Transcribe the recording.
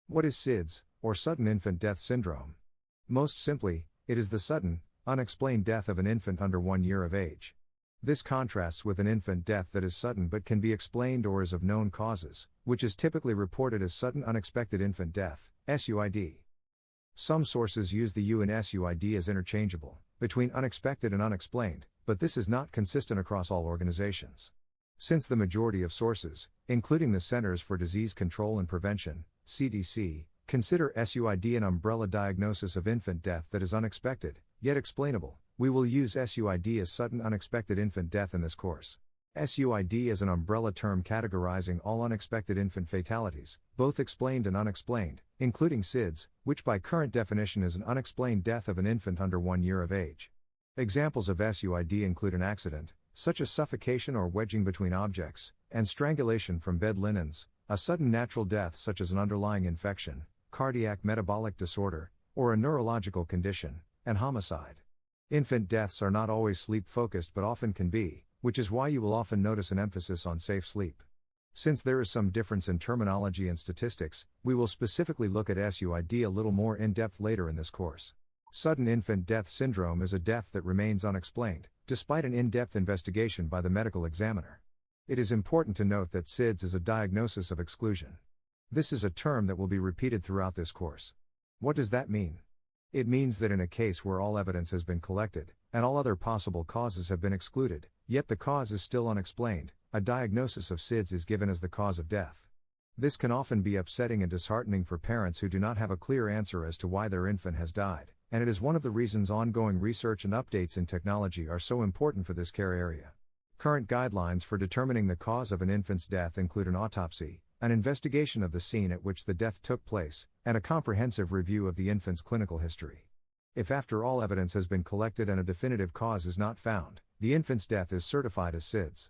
What is SIDS, or sudden infant death syndrome? Most simply, it is the sudden, unexplained death of an infant under 1 year of age. This contrasts with an infant death that is sudden but can be explained or is of known causes, which is typically reported as sudden unexpected infant death, SUID. Some sources use the U in SUID as interchangeable, between unexpected and unexplained, but this is not consistent across all organizations. Since the majority of sources, including the Centers for Disease Control and Prevention, CDC, consider SUID an umbrella diagnosis of infant death that is unexpected, yet explainable, we will use SUID as sudden unexpected infant death in this course. SUID is an umbrella term categorizing all unexpected infant fatalities, both explained and unexplained, including SIDS, which by current definition is an unexplained death of an infant under 1 year of age. Examples of SUID include an accident, such as suffocation or wedging between objects, and strangulation from bed linens, a sudden natural death such as an underlying infection, cardiac metabolic disorder, or a neurological condition, and homicide. Infant deaths are not always sleep-focused but often can be, which is why you will often notice an emphasis on safe sleep. Since there is some difference in terminology and statistics, we will specifically look at SUID a little more in depth later in this course. Sudden infant death syndrome is a death that remains unexplained, despite an in-depth investigation by the medical examiner. It is important to note that SIDS is a diagnosis of exclusion. This is a term that will be repeated throughout this course. What does that mean? It means that in a case where all evidence has been collected, and all other possible causes have been excluded, yet the cause is still unexplained, a diagnosis of SIDS is given as the cause of death. This can often be upsetting and disheartening for parents who do not have a clear answer as to why their infant has died, and it is one of the reasons ongoing research and updates in technology are so important for this care area. Current guidelines for determining the cause of an infant's death include an autopsy, an investigation of the scene at which the death took place, and a comprehensive review of the infant's clinical history. If after all evidence has been collected and a definitive cause is not found, the infant's death is certified as SIDS.